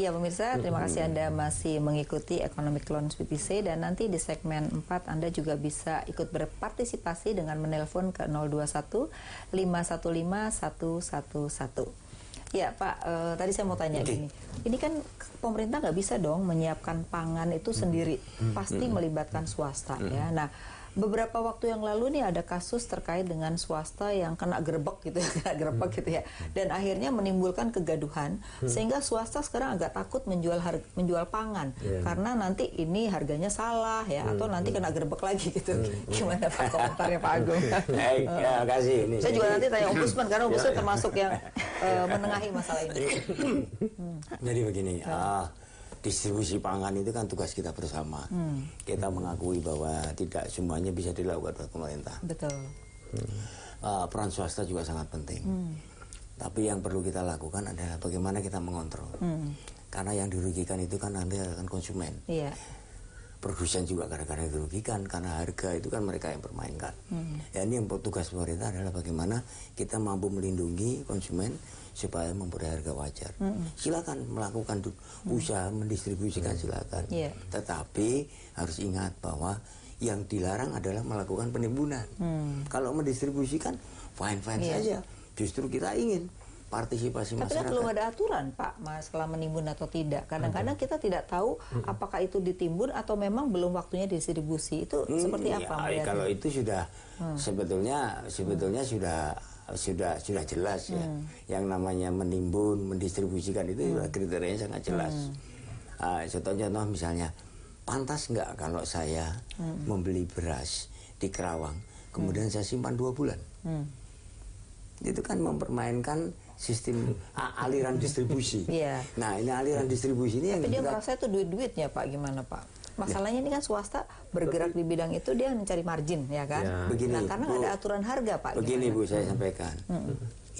Iya pemirsa, terima kasih Anda masih mengikuti Economic Loans BPC, dan nanti di segmen 4 Anda juga bisa ikut berpartisipasi dengan menelpon ke 021 515 111. Ya Pak, tadi saya mau tanya gini, ini kan pemerintah nggak bisa dong menyiapkan pangan itu sendiri, pasti melibatkan swasta ya. Nah, beberapa waktu yang lalu nih ada kasus terkait dengan swasta yang kena gerbek gitu ya, dan akhirnya menimbulkan kegaduhan sehingga swasta sekarang agak takut menjual pangan karena nanti ini harganya salah ya, atau nanti kena gerbek lagi gitu. Gimana Pak komentarnya Pak Agung? Ya, kasih ini. Saya juga nanti tanya Ombudsman karena Ombudsman termasuk yang menengahi masalah ini. Jadi begini, distribusi pangan itu kan tugas kita bersama. Kita mengakui bahwa tidak semuanya bisa dilakukan oleh pemerintah. Betul. Peran swasta juga sangat penting. Tapi yang perlu kita lakukan adalah bagaimana kita mengontrol. Karena yang dirugikan itu kan nanti akan konsumen. Iya. Produsen juga kadang-kadang dirugikan karena harga itu kan mereka yang permainkan. Ya, ini yang tugas pemerintah adalah bagaimana kita mampu melindungi konsumen supaya memperoleh harga wajar. Silakan melakukan usaha mendistribusikan, silakan. Tetapi harus ingat bahwa yang dilarang adalah melakukan penimbunan. Kalau mendistribusikan fine-fine saja. Justru kita ingin partisipasi masyarakat. Tapi kan belum ada aturan Pak, masalah menimbun atau tidak. Kadang-kadang kita tidak tahu apakah itu ditimbun atau memang belum waktunya distribusi. Itu seperti apa? Ya, kalau itu sudah sebetulnya sudah jelas ya. Yang namanya menimbun, mendistribusikan itu kriterianya sangat jelas. Contoh-contoh misalnya, pantas nggak kalau saya membeli beras di Kerawang, kemudian saya simpan 2 bulan? Itu kan mempermainkan sistem aliran distribusi. Nah, ini aliran distribusi ini yang dia merasa itu duit-duitnya Pak, gimana Pak? Masalahnya ini kan swasta bergerak di bidang itu, dia mencari margin ya kan. Begini, nah, karena nggak ada aturan harga Pak. Begini Bu, saya sampaikan.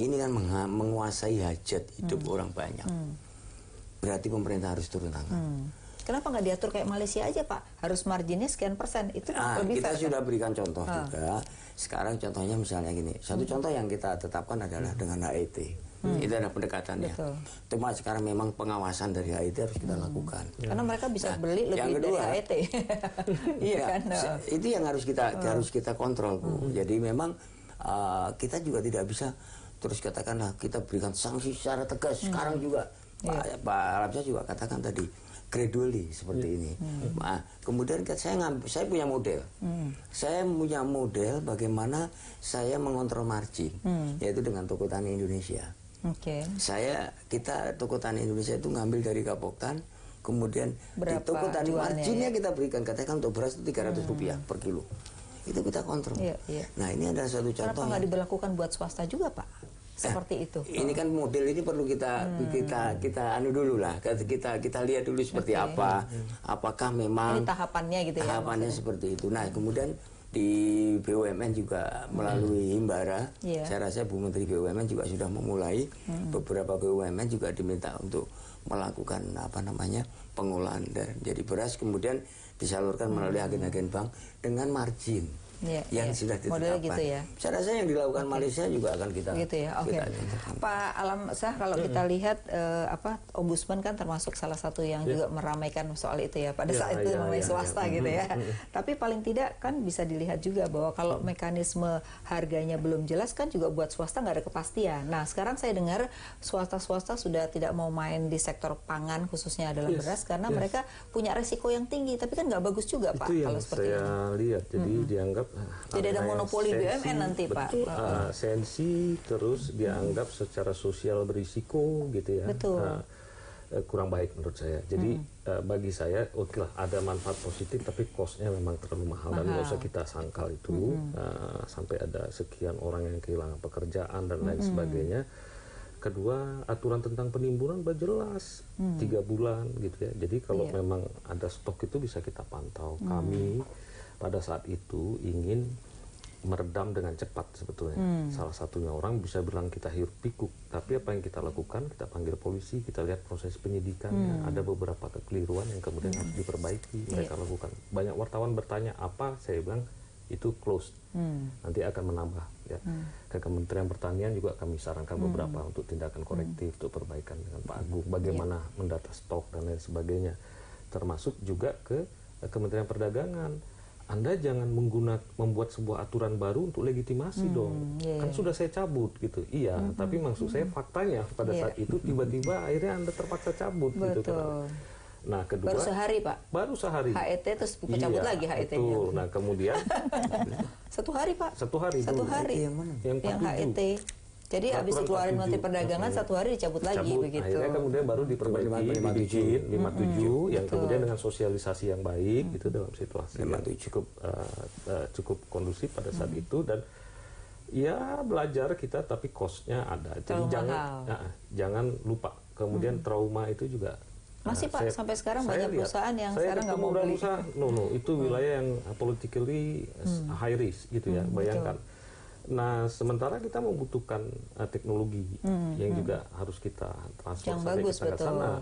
Ini kan menguasai hajat hidup orang banyak. Berarti pemerintah harus turun tangan. Kenapa nggak diatur kayak Malaysia aja Pak? Harus marginnya sekian persen. Itu lebih kita fair, sudah berikan contoh juga. Sekarang contohnya misalnya gini. Satu contoh yang kita tetapkan adalah dengan HET. Itu ada pendekatannya. Cuma sekarang memang pengawasan dari HET harus kita lakukan. Karena mereka bisa beli lebih dari HET. Iya kan? Itu yang harus kita kontrol Bu. Jadi memang kita juga tidak bisa terus katakanlah kita berikan sanksi secara tegas. Sekarang juga Pak Alamsyah juga katakan tadi gradually seperti ini. Nah, kemudian saya punya model. Saya punya model bagaimana saya mengontrol margin, yaitu dengan Toko Tani Indonesia. Kita Toko Tani Indonesia itu ngambil dari Kapoktan, kemudian di Toko Tani marginnya kita berikan, katakan untuk beras itu Rp300 per kilo. Itu kita kontrol. Nah, ini adalah satu contoh. Kenapa nggak diberlakukan buat swasta juga Pak? Seperti itu. Ini kan model ini perlu kita anu dulu lah. Kita lihat dulu seperti apa. Apakah memang ini tahapannya gitu ya. Tahapannya seperti itu. Nah, kemudian di BUMN juga melalui Himbara, saya rasa Bu Menteri BUMN juga sudah memulai. Beberapa BUMN juga diminta untuk melakukan pengolahan dari beras, kemudian disalurkan melalui agen-agen bank dengan margin yang sudah ditetapkan. Gitu ya. Saya rasa yang dilakukan Malaysia juga akan kita. Gitu ya. Pak Alamsyah, kalau kita lihat Ombudsman kan termasuk salah satu yang juga meramaikan soal itu ya pada saat itu namanya swasta gitu ya. Tapi paling tidak kan bisa dilihat juga bahwa kalau mekanisme harganya belum jelas kan juga buat swasta nggak ada kepastian. Nah, sekarang saya dengar swasta sudah tidak mau main di sektor pangan khususnya adalah beras karena mereka punya resiko yang tinggi. Tapi kan nggak bagus juga Pak kalau seperti itu. Itu yang saya lihat. Jadi dianggap tidak ada monopoli BUMN nanti Pak. Sensi terus dianggap secara sosial berisiko gitu ya. Kurang baik menurut saya. Jadi bagi saya oke lah ada manfaat positif tapi cost-nya memang terlalu mahal dan nggak usah kita sangkal itu sampai ada sekian orang yang kehilangan pekerjaan dan lain sebagainya. Kedua, aturan tentang penimbunan sudah jelas 3 bulan gitu ya. Jadi kalau memang ada stok itu bisa kita pantau. Kami pada saat itu ingin meredam dengan cepat sebetulnya. Salah satunya orang bisa bilang kita hiruk pikuk, tapi apa yang kita lakukan, kita panggil polisi, kita lihat proses penyidikannya, ada beberapa kekeliruan yang kemudian harus diperbaiki, mereka lakukan. Banyak wartawan bertanya apa, saya bilang itu closed, nanti akan menambah ya. Ke Kementerian Pertanian juga kami sarankan beberapa untuk tindakan korektif, untuk perbaikan dengan Pak Agung, bagaimana mendata stok dan lain sebagainya. Termasuk juga ke Kementerian Perdagangan. Anda jangan membuat sebuah aturan baru untuk legitimasi dong. Kan sudah saya cabut gitu. Iya, tapi maksud saya faktanya pada saat itu tiba-tiba akhirnya Anda terpaksa cabut gitu kan. Nah, kedua, baru sehari Pak? Baru sehari. HET terus cabut lagi HET-nya. Betul. Nah, kemudian satu hari Pak? Satu hari. Yang mana? Yang HET. Jadi habis dikeluarin Menteri Perdagangan, satu hari dicabut lagi begitu. Akhirnya kemudian baru diperbaiki, dibikin 57, yang kemudian dengan sosialisasi yang baik gitu dalam situasi yang cukup kondusif pada saat itu, dan ya belajar kita tapi cost-nya ada. Jadi jangan lupa. Kemudian trauma itu juga masih Pak, sampai sekarang banyak perusahaan yang sekarang nggak mau beli. Itu wilayah yang politically high risk gitu ya, bayangkan. Nah, sementara kita membutuhkan teknologi yang juga harus kita transfer yang bagus, ke sana.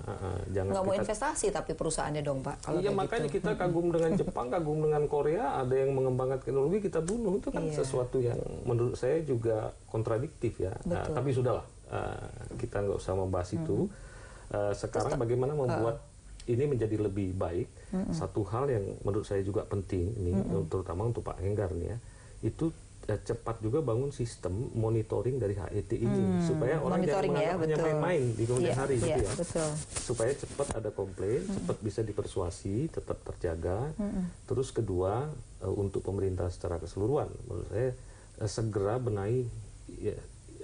Nggak mau investasi tapi perusahaannya dong Pak. Iya, makanya kita kagum dengan Jepang, kagum dengan Korea, ada yang mengembangkan teknologi, kita bunuh. Itu kan sesuatu yang menurut saya juga kontradiktif ya. Tapi sudahlah, kita nggak usah membahas itu. Sekarang bagaimana membuat ini menjadi lebih baik. Satu hal yang menurut saya juga penting ini, terutama untuk Pak Enggar nih ya, itu cepat juga bangun sistem monitoring dari HET ini, supaya orang jangan hanya main-main di kemudian hari gitu ya. Betul. Supaya cepat ada komplain, cepat bisa dipersuasi, tetap terjaga. Terus kedua, untuk pemerintah secara keseluruhan, menurut saya segera benahi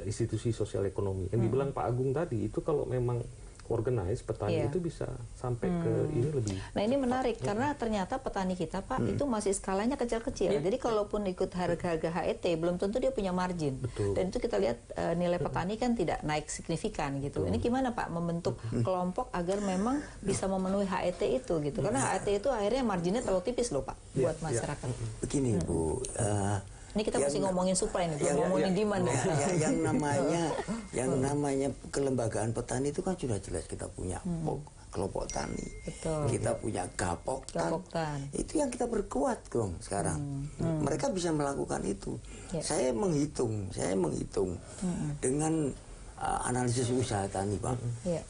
institusi sosial ekonomi. Yang dibilang Pak Agung tadi, itu kalau memang organize petani itu bisa sampai ke ini lebih. Nah, ini menarik karena ternyata petani kita Pak itu masih skalanya kecil-kecil. Jadi kalaupun ikut harga-harga HET belum tentu dia punya margin. Dan itu kita lihat nilai petani kan tidak naik signifikan gitu. Ini gimana Pak membentuk kelompok agar memang bisa memenuhi HET itu gitu. Karena HET itu akhirnya marginnya terlalu tipis loh Pak buat masyarakat. Begini Bu, ini kita masih ngomongin supply nih, belum ngomongin demand. Yang namanya kelembagaan petani itu kan sudah jelas, kita punya kelompok tani, kita punya gapoktan. Itu yang kita perkuat dong sekarang. Mereka bisa melakukan itu. Saya menghitung dengan analisis usaha tani Pak.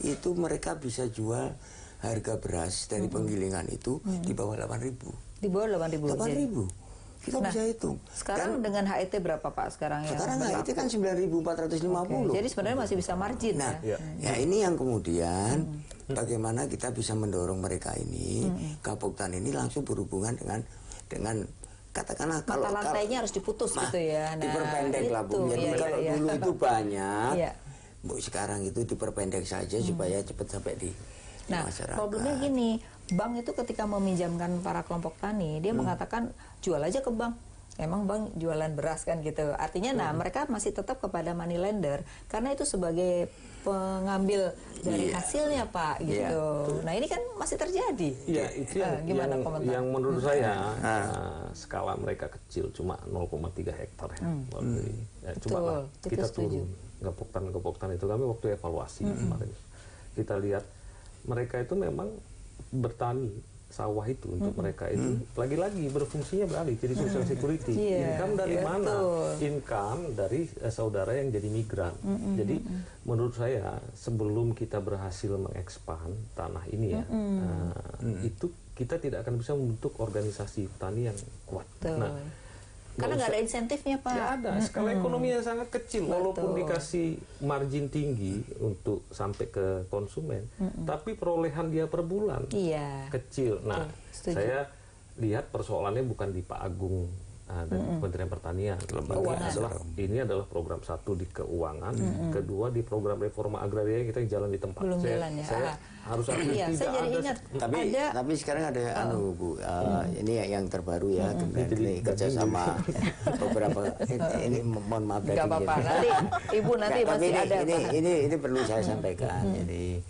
Itu mereka bisa jual harga beras dari penggilingan itu di bawah 8.000. Di bawah 8.000. Kita bisa hitung. Sekarang dengan HET berapa Pak sekarang ya? Sekarang HET kan 9.450. Jadi sebenarnya masih bisa margin. Nah, ya ini yang kemudian bagaimana kita bisa mendorong mereka ini, Gapoktan ini langsung berhubungan dengan katakanlah kalau lantainya harus diputus gitu ya. Nah, diperpendek lah Bu. Jadi kalau dulu itu banyak, Bu, sekarang itu diperpendek saja supaya cepat sampai di masyarakat. Problemnya gini, bank itu ketika meminjamkan para kelompok tani, dia mengatakan jual aja ke bank. Emang bank jualan beras kan gitu. Artinya mereka masih tetap kepada money lender karena itu sebagai pengambil dari hasilnya Pak gitu. Nah, ini kan masih terjadi. Iya, itu gimana komentar? Yang menurut saya skala mereka kecil, cuma 0,3 hektar ya. Coba lah kita turun Gapoktan itu, kami waktu evaluasi kemarin kita lihat mereka itu memang bertani sawah itu untuk mereka itu lagi-lagi berfungsinya beralih jadi social security. Income dari mana? Income dari saudara yang jadi migran. Jadi menurut saya sebelum kita berhasil mengekspan tanah ini ya, itu kita tidak akan bisa membentuk organisasi petani yang kuat. Nah, karena nggak ada insentifnya Pak. Nggak ada, skala ekonomi yang sangat kecil. Walaupun dikasih margin tinggi untuk sampai ke konsumen, tapi perolehan dia per bulan kecil. Nah, saya lihat persoalannya bukan di Pak Agung dan Kementerian Pertanian. Ini adalah program satu di keuangan, kedua di program reforma agraria yang kita jalan di tempat. Belum jalan ya. Saya harus akui tidak saya jadi ingat. Tapi sekarang ada Bu, ini yang terbaru ya, ini kerjasama beberapa ini mohon maaf dari apa-apa. Nanti Ibu masih ada. Ini perlu saya sampaikan. Jadi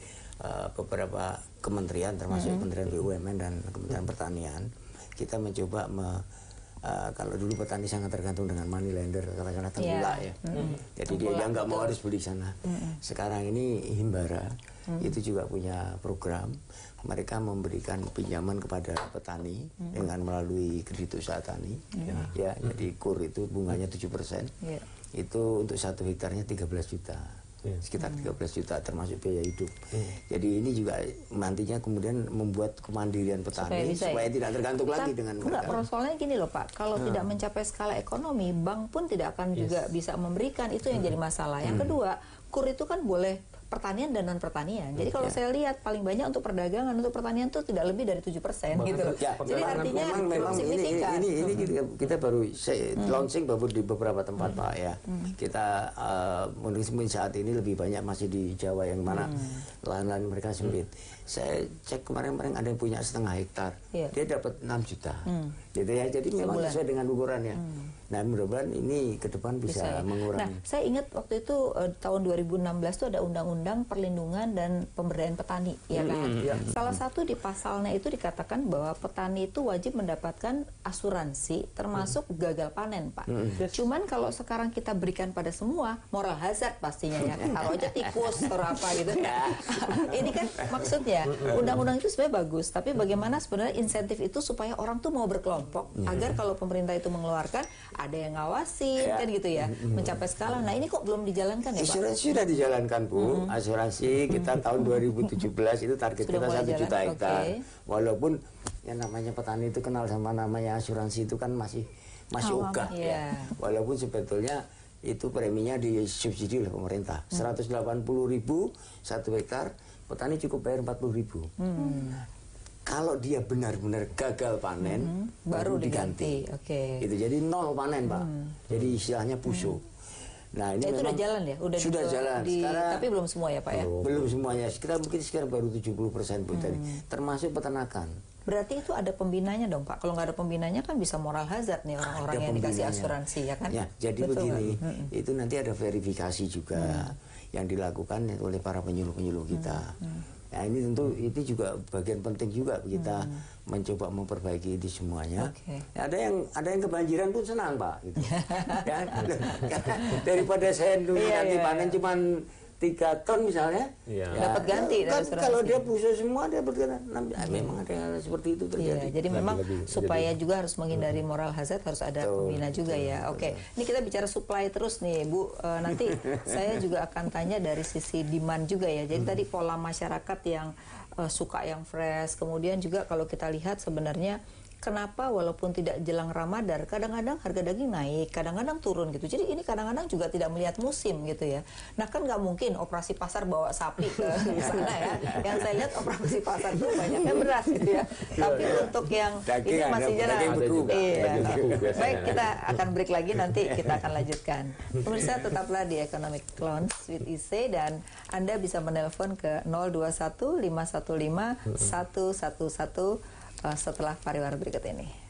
beberapa kementerian termasuk Kementerian BUMN dan Kementerian Pertanian kita mencoba kalau dulu petani sangat tergantung dengan money lender, katakanlah tengkulak ya. Jadi dia nggak mau harus beli sana. Sekarang ini Himbara itu juga punya program. Mereka memberikan pinjaman kepada petani dengan melalui kredit usaha tani. Ya, jadi KUR itu bunganya 7%. Itu untuk 1 hektarnya 13 juta. Sekitar 13 juta termasuk biaya hidup. Jadi ini juga nantinya kemudian membuat kemandirian petani supaya tidak tergantung lagi dengan mereka. Enggak, persoalannya gini loh Pak, kalau tidak mencapai skala ekonomi, bank pun tidak akan juga bisa memberikan, itu yang jadi masalah. Yang kedua, KUR itu kan boleh pertanian dan non pertanian. Jadi kalau saya lihat paling banyak untuk perdagangan, untuk pertanian itu tidak lebih dari 7% gitu loh. Ya, jadi artinya memang signifikan. Ini kita baru launching baru di beberapa tempat Pak ya. Kita mungkin saat ini lebih banyak masih di Jawa yang mana lahan-lahan mereka sempit. Saya cek kemarin ada yang punya 1,5 hektar, dia dapat 6 juta. Gitu ya. Jadi memang sesuai dengan ukurannya. Nah, mudah-mudahan ini ke depan bisa mengurangi. Nah, saya ingat waktu itu tahun 2016 itu ada undang-undang perlindungan dan pemberdayaan petani, ya kan? Salah satu di pasalnya itu dikatakan bahwa petani itu wajib mendapatkan asuransi termasuk gagal panen, Pak. Cuman kalau sekarang kita berikan pada semua, moral hazard pastinya ya. Kalau aja tikus atau apa gitu. Ini kan maksudnya undang-undang itu sebenarnya bagus, tapi bagaimana sebenarnya insentif itu supaya orang tuh mau berkelompok agar kalau pemerintah itu mengeluarkan ada yang ngawasin kan gitu ya, mencapai skala. Nah ini kok belum dijalankan ya Pak? Asuransi sudah dijalankan Bu. Asuransi kita tahun 2017 itu target kita 1 juta hektar. Walaupun yang namanya petani itu kenal sama namanya asuransi itu kan masih ogah ya. Walaupun sebetulnya itu preminya disubsidi oleh pemerintah. 180.000 1 hektar, petani cukup bayar 40.000. Kalau dia benar-benar gagal panen, baru diganti. Itu jadi 0 panen Pak. Jadi istilahnya puso. Nah ini itu udah jalan ya? Sudah jalan. Sekarang, tapi belum semua ya Pak ya? Belum semuanya. Kita mungkin sekarang baru 70% Bu tadi. Termasuk peternakan. Berarti itu ada pembinanya dong Pak? Kalau nggak ada pembinanya kan bisa moral hazard nih orang-orang yang dikasih asuransi ya kan? Ya, jadi begini, itu nanti ada verifikasi juga yang dilakukan oleh para penyuluh-penyuluh kita. Nah ini tentu itu juga bagian penting juga kita mencoba memperbaiki itu semuanya. Ada yang kebanjiran pun senang Pak. Gitu. Ya, daripada saya nunggu nanti panen cuman 3 ton misalnya, dapat ganti kan kalau dia puso semua dia bergerak. Memang ada yang seperti itu terjadi. Jadi memang supaya juga harus menghindari moral hazard harus ada pembina juga ya. Ini kita bicara supply terus nih Bu. Nanti saya juga akan tanya dari sisi demand juga ya. Jadi tadi pola masyarakat yang suka yang fresh. Kemudian juga kalau kita lihat sebenarnya kenapa walaupun tidak jelang Ramadan, kadang-kadang harga daging naik, kadang-kadang turun gitu. Jadi ini kadang-kadang juga tidak melihat musim gitu ya. Nah kan nggak mungkin operasi pasar bawa sapi ke sana ya. Yang saya lihat operasi pasar itu banyaknya beras gitu ya. Tapi untuk yang daging ini masih jalan. Baik, kita akan break lagi, nanti kita akan lanjutkan. Pemirsa tetaplah di Economic Lounge with IC dan Anda bisa menelpon ke 021 515 111 setelah pariwara berikut ini.